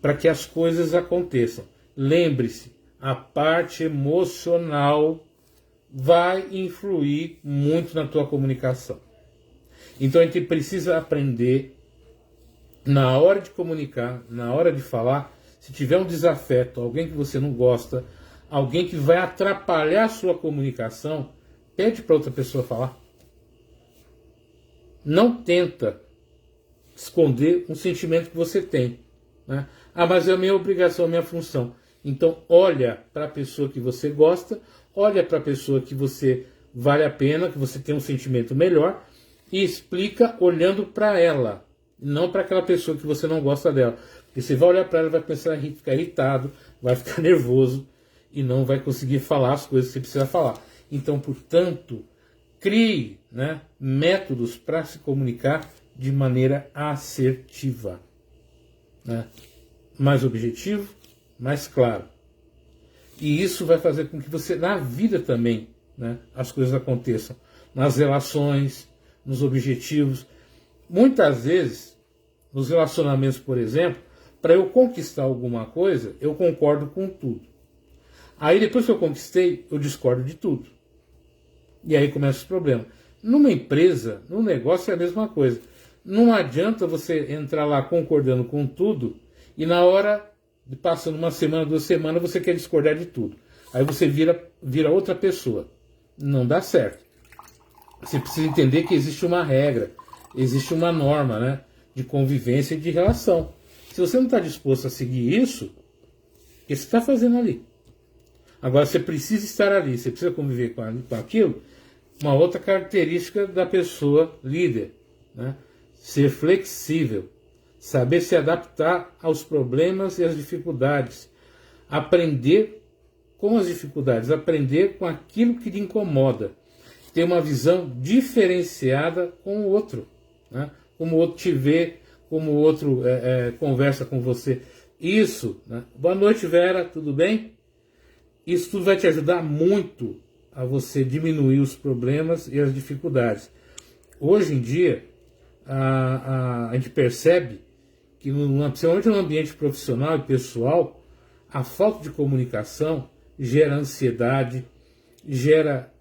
Para que as coisas aconteçam. Lembre-se, a parte emocional vai influir muito na tua comunicação. Então a gente precisa aprender, na hora de comunicar, na hora de falar, se tiver um desafeto, alguém que você não gosta, alguém que vai atrapalhar a sua comunicação, pede para outra pessoa falar. Não tenta esconder um sentimento que você tem, né? Ah, mas é a minha obrigação, a minha função. Então olha para a pessoa que você gosta, olha para a pessoa que você vale a pena, que você tem um sentimento melhor, e explica olhando para ela, não para aquela pessoa que você não gosta dela. Porque você vai olhar para ela, vai começar a ficar irritado, vai ficar nervoso e não vai conseguir falar as coisas que você precisa falar. Então, portanto, crie, né, métodos para se comunicar de maneira assertiva, né? Mais objetivo, mais claro. E isso vai fazer com que você, na vida também, né, as coisas aconteçam. Nas relações, nos objetivos. Muitas vezes, nos relacionamentos, por exemplo, para eu conquistar alguma coisa, eu concordo com tudo. Aí depois que eu conquistei, eu discordo de tudo. E aí começa os problemas. Numa empresa, num negócio é a mesma coisa. Não adianta você entrar lá concordando com tudo e na hora, passando uma semana, 2 semanas, você quer discordar de tudo. Aí você vira outra pessoa. Não dá certo. Você precisa entender que existe uma regra, existe uma norma, né, de convivência e de relação. Se você não está disposto a seguir isso, o que você está fazendo ali? Agora, você precisa estar ali, você precisa conviver com aquilo. Uma outra característica da pessoa líder, né? Ser flexível, saber se adaptar aos problemas e às dificuldades, aprender com as dificuldades, aprender com aquilo que lhe incomoda, ter uma visão diferenciada com o outro, né? Como o outro te vê, como o outro conversa com você. Isso, né? Boa noite, Vera, tudo bem? Isso tudo vai te ajudar muito a você diminuir os problemas e as dificuldades. Hoje em dia, a gente percebe que, principalmente no ambiente profissional e pessoal, a falta de comunicação gera ansiedade, gera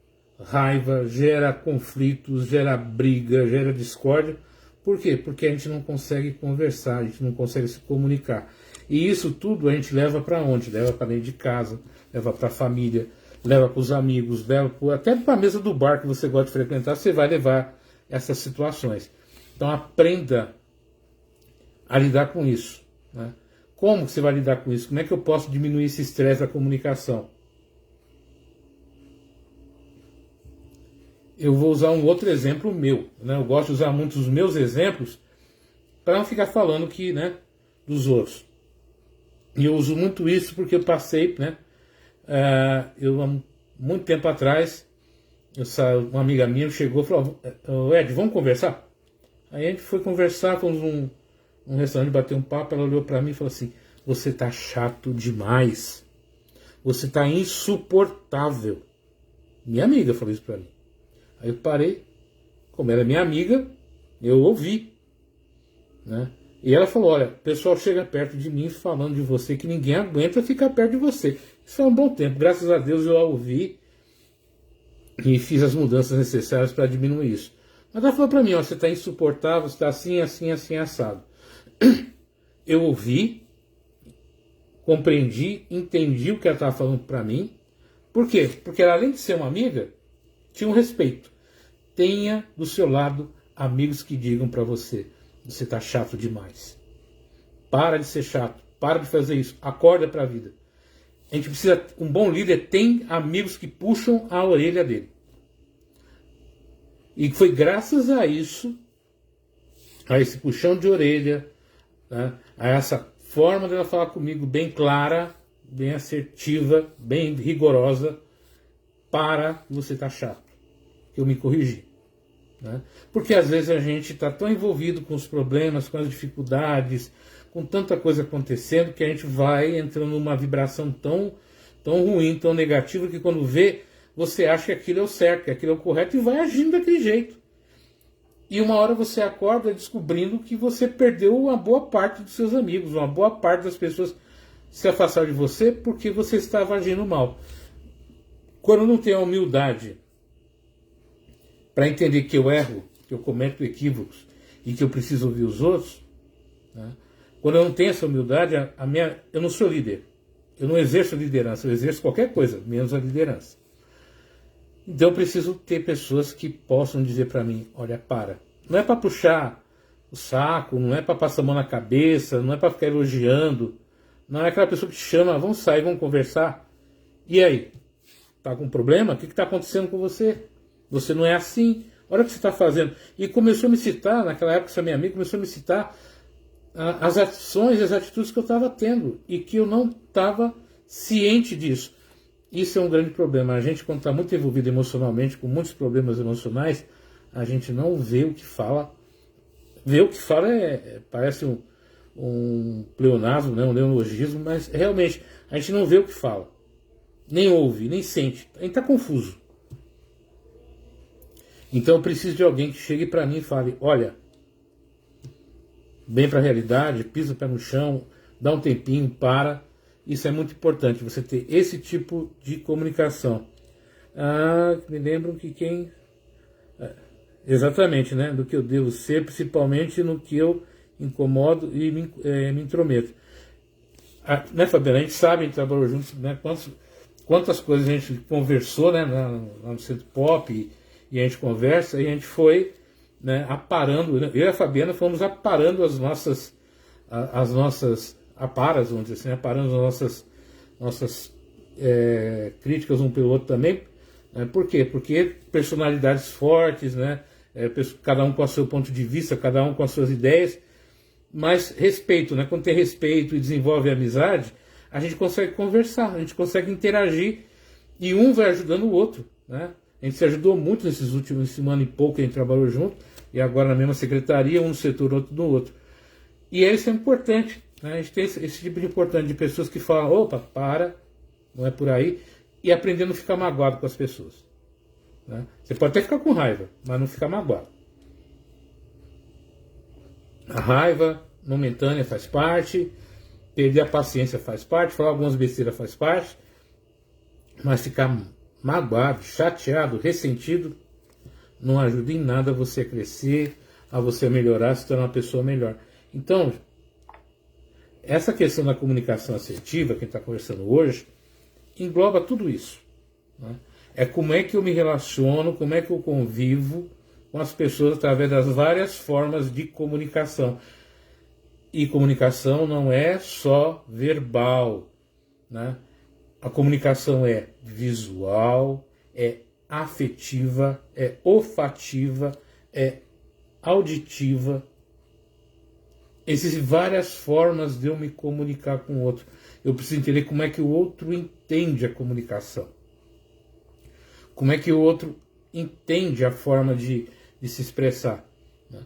raiva, gera conflitos, gera briga, gera discórdia. Por quê? Porque a gente não consegue conversar, a gente não consegue se comunicar. E isso tudo a gente leva para onde? Leva para dentro de casa, leva para a família, leva para os amigos, até para a mesa do bar que você gosta de frequentar, você vai levar essas situações. Então aprenda a lidar com isso, né? Como você vai lidar com isso? Como é que eu posso diminuir esse estresse da comunicação? Eu vou usar um outro exemplo meu, né? Eu gosto de usar muito os meus exemplos para não ficar falando dos outros. E eu uso muito isso porque eu passei, né? Há muito tempo atrás, uma amiga minha chegou e falou: Ed, vamos conversar? Aí a gente foi conversar, fomos num restaurante, bater um papo. Ela olhou para mim e falou assim: você tá chato demais, você tá insuportável. Minha amiga falou isso para mim. Aí eu parei, como era minha amiga, eu ouvi, né? E ela falou: olha, o pessoal chega perto de mim falando de você que ninguém aguenta ficar perto de você. Isso é um bom tempo, graças a Deus eu a ouvi e fiz as mudanças necessárias para diminuir isso. Mas ela falou para mim: ó, você está insuportável, você está assim, assim, assim, assado. Eu ouvi, compreendi, entendi o que ela estava falando para mim. Por quê? Porque ela, além de ser uma amiga, tinha um respeito. tenha do seu lado amigos que digam para você: você está chato demais. Para de ser chato, para de fazer isso, acorda para a vida. A gente precisa, um bom líder tem amigos que puxam a orelha dele. E foi graças a isso, a esse puxão de orelha, né, a essa forma dela falar comigo bem clara, bem assertiva, bem rigorosa, para você estar chato, que eu me corrigi. Né? Porque às vezes a gente está tão envolvido com os problemas, com as dificuldades, com tanta coisa acontecendo, que a gente vai entrando numa vibração tão ruim, tão negativa, que quando vê, você acha que aquilo é o certo, que aquilo é o correto, e vai agindo daquele jeito. E uma hora você acorda descobrindo que você perdeu uma boa parte dos seus amigos, uma boa parte das pessoas se afastaram de você porque você estava agindo mal. Quando não tem a humildade para entender que eu erro, que eu cometo equívocos e que eu preciso ouvir os outros, né? Quando eu não tenho essa humildade, eu não sou líder. Eu não exerço liderança, eu exerço qualquer coisa, menos a liderança. Então eu preciso ter pessoas que possam dizer para mim: olha, para. Não é para puxar o saco, não é para passar a mão na cabeça, não é para ficar elogiando. Não é aquela pessoa que te chama: vamos sair, vamos conversar. E aí? Tá com problema? O que está acontecendo com você? Você não é assim. Olha o que você está fazendo. E começou a me citar, naquela época essa minha amiga começou a me citar as ações e as atitudes que eu estava tendo e que eu não estava ciente disso. Isso é um grande problema. A gente, quando está muito envolvido emocionalmente, com muitos problemas emocionais, a gente não vê o que fala. Ver o que fala parece um pleonasmo, né? Um neologismo, mas realmente a gente não vê o que fala. Nem ouve, nem sente. A gente está confuso. Então eu preciso de alguém que chegue para mim e fale: olha, vem para a realidade, pisa o pé no chão, dá um tempinho, para. Isso é muito importante, você ter esse tipo de comunicação. Me lembram que quem... Exatamente, né? Do que eu devo ser, principalmente no que eu incomodo e me intrometo. Né, Fabiana? A gente sabe, a gente trabalhou juntos, né? Quantas coisas a gente conversou, né? Lá no Centro Pop, e a gente conversa, e a gente foi, né, aparando. Eu e a Fabiana fomos aparando as nossas aparas, vamos dizer assim, aparando as nossas críticas um pelo outro também. Por quê? Porque personalidades fortes, né? Cada um com o seu ponto de vista, cada um com as suas ideias, mas respeito, né? Quando tem respeito e desenvolve amizade, a gente consegue conversar, a gente consegue interagir e um vai ajudando o outro, né? A gente se ajudou muito nesse ano e pouco que a gente trabalhou junto, e agora na mesma secretaria, um no setor, outro no outro. E isso é importante, né? A gente tem esse tipo de importante de pessoas que falam: opa, para, não é por aí, e aprendendo a não ficar magoado com as pessoas. Né? Você pode até ficar com raiva, mas não ficar magoado. A raiva momentânea faz parte, perder a paciência faz parte, falar algumas besteiras faz parte, mas ficar magoado, chateado, ressentido, não ajuda em nada a você crescer, a você melhorar, se tornar uma pessoa melhor. Então, essa questão da comunicação assertiva, que a gente está conversando hoje, engloba tudo isso. Né? É como é que eu me relaciono, como é que eu convivo com as pessoas através das várias formas de comunicação. E comunicação não é só verbal. Né? A comunicação é visual, é afetiva, é olfativa, é auditiva. Existem várias formas de eu me comunicar com o outro. Eu preciso entender como é que o outro entende a comunicação. Como é que o outro entende a forma de se expressar. Né?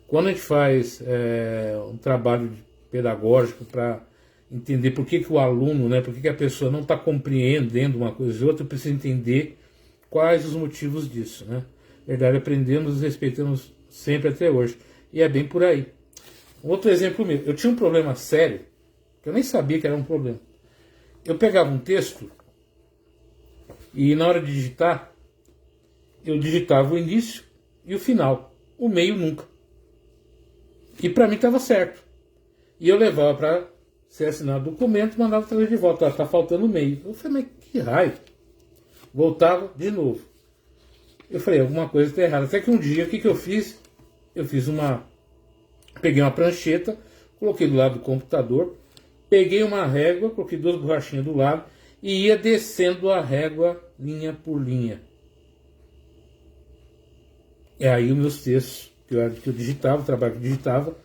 Quando a gente faz um trabalho pedagógico para entender por que o aluno, né, por que a pessoa não está compreendendo uma coisa ou outra, eu preciso entender quais os motivos disso. Né? Na verdade, aprendemos e respeitamos sempre até hoje. E é bem por aí. Outro exemplo meu, eu tinha um problema sério, que eu nem sabia que era um problema. Eu pegava um texto e na hora de digitar, eu digitava o início e o final, o meio nunca. E para mim estava certo. E eu levava para ser assinado o documento e mandava trazer de volta. Está faltando o meio. Eu falei: mas que raio. Voltava de novo. Eu falei, alguma coisa está errada. Até que um dia, o que eu fiz? Eu fiz peguei uma prancheta, coloquei do lado do computador, peguei uma régua, coloquei 2 borrachinhas do lado e ia descendo a régua linha por linha. E aí os meus textos, que eu digitava, o trabalho que eu digitava,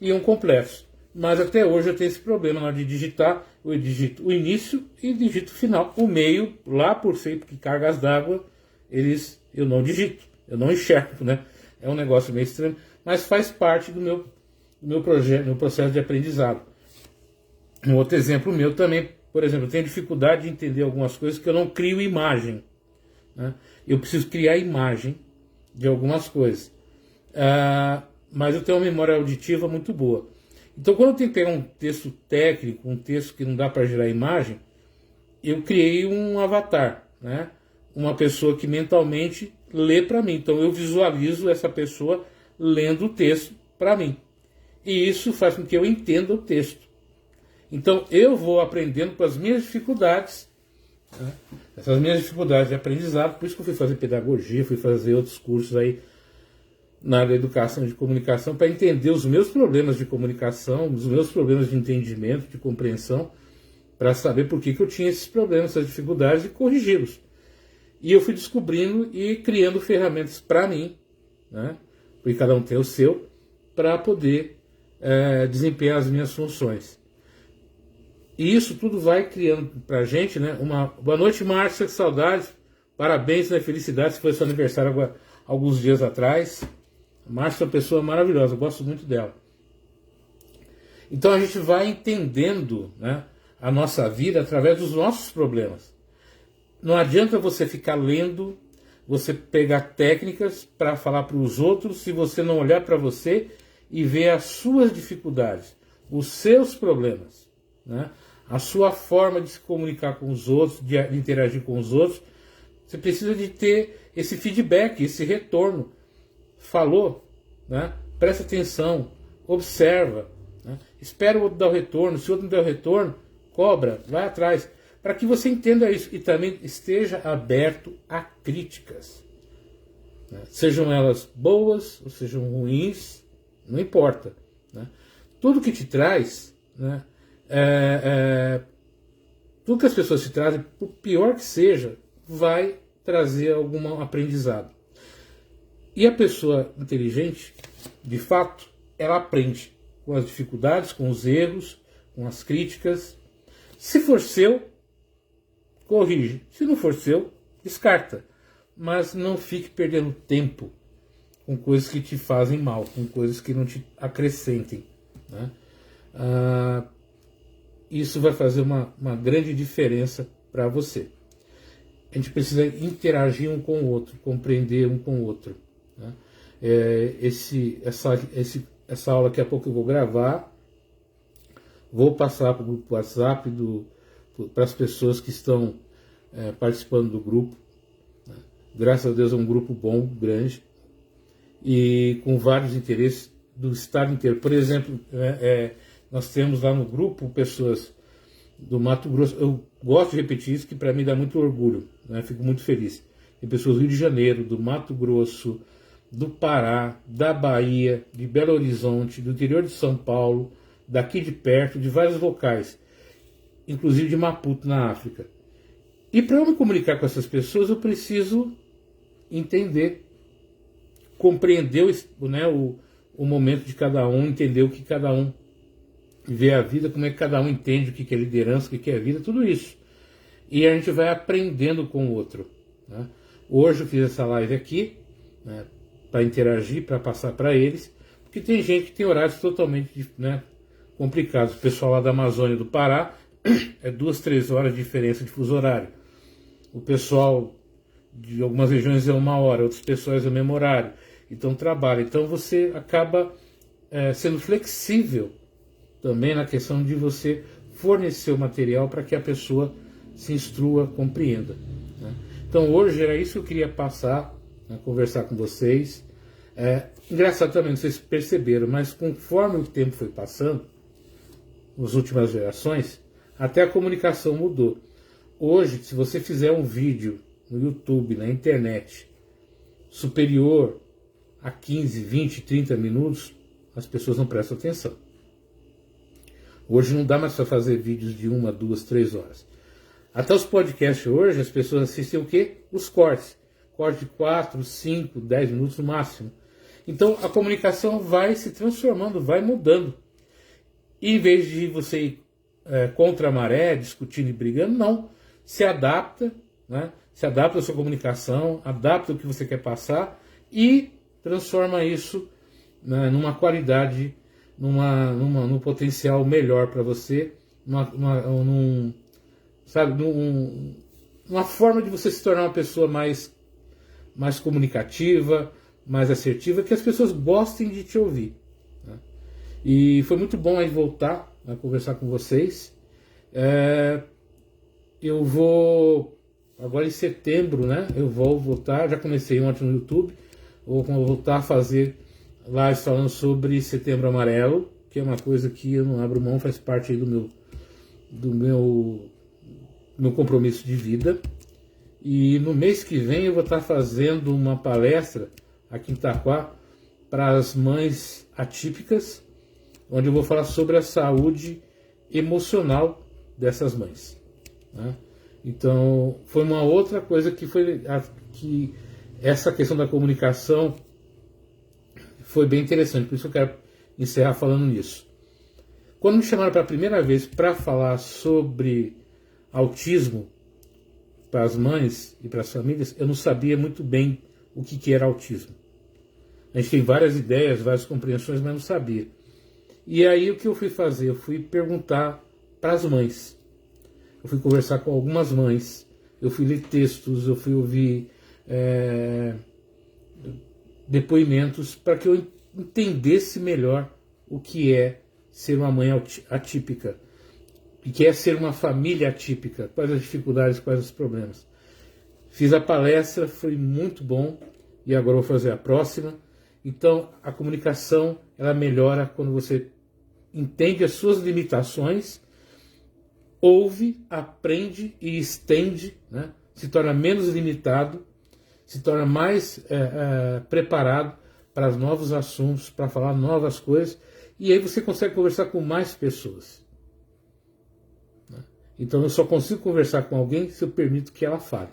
iam completos. Mas até hoje eu tenho esse problema na hora de digitar, eu digito o início e digito o final. O meio, lá por ser que cargas d'água, eu não digito, eu não enxergo, né? É um negócio meio estranho, mas faz parte do meu projeto, meu processo de aprendizado. Um outro exemplo meu também, por exemplo, eu tenho dificuldade de entender algumas coisas que eu não crio imagem, né? Eu preciso criar imagem de algumas coisas. Mas eu tenho uma memória auditiva muito boa. Então, quando eu tenho que pegar um texto técnico, um texto que não dá para gerar imagem, eu criei um avatar, né? Uma pessoa que mentalmente lê para mim. Então, eu visualizo essa pessoa lendo o texto para mim. E isso faz com que eu entenda o texto. Então, eu vou aprendendo com as minhas dificuldades, né? Essas minhas dificuldades de aprendizado. Por isso que eu fui fazer pedagogia, fui fazer outros cursos aí na área da educação de comunicação, para entender os meus problemas de comunicação, os meus problemas de entendimento, de compreensão, para saber por que eu tinha esses problemas, essas dificuldades e corrigi-los. E eu fui descobrindo e criando ferramentas para mim, né? Porque cada um tem o seu, para poder desempenhar as minhas funções. E isso tudo vai criando para a gente, né? Uma boa noite, Márcia, que saudades, parabéns, né? Felicidades, foi seu aniversário alguns dias atrás. A Márcia é uma pessoa maravilhosa, eu gosto muito dela. Então a gente vai entendendo, né, a nossa vida através dos nossos problemas. Não adianta você ficar lendo, você pegar técnicas para falar para os outros, se você não olhar para você e ver as suas dificuldades, os seus problemas, né, a sua forma de se comunicar com os outros, de interagir com os outros. Você precisa de ter esse feedback, esse retorno. Falou, né? Presta atenção, observa, né? Espera o outro dar o retorno. Se o outro não der o retorno, cobra, vai atrás, para que você entenda isso e também esteja aberto a críticas, né? Sejam elas boas ou sejam ruins, não importa, né? Tudo que te traz, né, tudo que as pessoas te trazem, por pior que seja, vai trazer algum aprendizado. E a pessoa inteligente, de fato, ela aprende com as dificuldades, com os erros, com as críticas. Se for seu, corrige. Se não for seu, descarta. Mas não fique perdendo tempo com coisas que te fazem mal, com coisas que não te acrescentem, né? Isso vai fazer uma grande diferença para você. A gente precisa interagir um com o outro, compreender um com o outro, né? Essa aula daqui a pouco eu vou gravar, vou passar para o grupo WhatsApp para as pessoas que estão participando do grupo, né? Graças a Deus é um grupo bom, grande, e com vários interesses do estado inteiro. Por exemplo, nós temos lá no grupo pessoas do Mato Grosso. Eu gosto de repetir isso, que para mim dá muito orgulho, né? Fico muito feliz. Tem pessoas do Rio de Janeiro, do Mato Grosso, do Pará, da Bahia, de Belo Horizonte, do interior de São Paulo, daqui de perto, de vários locais, inclusive de Maputo, na África. E para eu me comunicar com essas pessoas, eu preciso entender, compreender, né, o momento de cada um, entender o que cada um vê a vida, como é que cada um entende o que é liderança, o que é vida, tudo isso. E a gente vai aprendendo com o outro, né? Hoje eu fiz essa live aqui, né, para interagir, para passar para eles, porque tem gente que tem horários totalmente, né, complicados. O pessoal lá da Amazônia do Pará é 2, 3 horas de diferença de fuso horário. O pessoal de algumas regiões é 1 hora, outros pessoas é o mesmo horário. Então trabalha. Então você acaba sendo flexível também na questão de você fornecer o material para que a pessoa se instrua, compreenda, né? Então hoje era isso que eu queria passar, né, conversar com vocês. Engraçado também, não sei se perceberam, mas conforme o tempo foi passando, nas últimas gerações, até a comunicação mudou. Hoje, se você fizer um vídeo no YouTube, na internet, superior a 15, 20, 30 minutos, as pessoas não prestam atenção. Hoje não dá mais para fazer vídeos de 1, 2, 3 horas. Até os podcasts hoje, as pessoas assistem o quê? Os cortes. Corte de 4, 5, 10 minutos no máximo. Então a comunicação vai se transformando, vai mudando. E em vez de você ir contra a maré, discutindo e brigando, não. Se adapta, né? Se adapta à sua comunicação, adapta o que você quer passar e transforma isso, né, numa qualidade, num potencial melhor para você, numa forma de você se tornar uma pessoa mais comunicativa, mais assertiva, que as pessoas gostem de te ouvir, né? E foi muito bom aí voltar a conversar com vocês. Eu vou, agora em setembro, né? Eu vou voltar, já comecei ontem no YouTube, vou voltar a fazer lives falando sobre Setembro Amarelo, que é uma coisa que eu não abro mão, faz parte aí do meu compromisso de vida. E no mês que vem eu vou estar fazendo uma palestra aqui em Itaquá para as mães atípicas, onde eu vou falar sobre a saúde emocional dessas mães, né? Então foi uma outra coisa que essa questão da comunicação foi bem interessante, por isso eu quero encerrar falando nisso. Quando me chamaram pela primeira vez para falar sobre autismo para as mães e para as famílias, eu não sabia muito bem o que era autismo. A gente tem várias ideias, várias compreensões, mas não sabia. E aí o que eu fui fazer? Eu fui perguntar para as mães. Eu fui conversar com algumas mães, eu fui ler textos, eu fui ouvir depoimentos para que eu entendesse melhor o que é ser uma mãe atípica, e que é ser uma família atípica, quais as dificuldades, quais os problemas. Fiz a palestra, foi muito bom, e agora vou fazer a próxima. Então, a comunicação, ela melhora quando você entende as suas limitações, ouve, aprende e estende, né? Se torna menos limitado, se torna mais preparado para os novos assuntos, para falar novas coisas, e aí você consegue conversar com mais pessoas. Então eu só consigo conversar com alguém se eu permito que ela fale,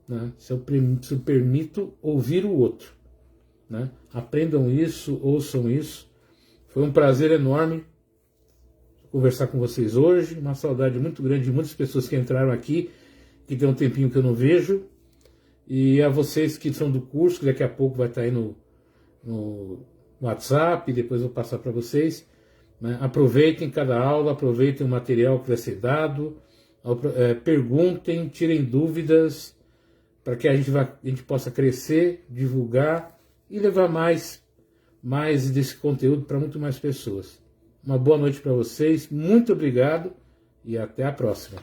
né? Se eu permito ouvir o outro, né? Aprendam isso, ouçam isso. Foi um prazer enorme conversar com vocês hoje, uma saudade muito grande de muitas pessoas que entraram aqui, que tem um tempinho que eu não vejo, e a vocês que são do curso, que daqui a pouco vai estar aí no WhatsApp, depois eu vou passar para vocês, né? Aproveitem cada aula, aproveitem o material que vai ser dado, perguntem, tirem dúvidas, para que a gente possa crescer, divulgar e levar mais desse conteúdo para muito mais pessoas. Uma boa noite para vocês, muito obrigado e até a próxima.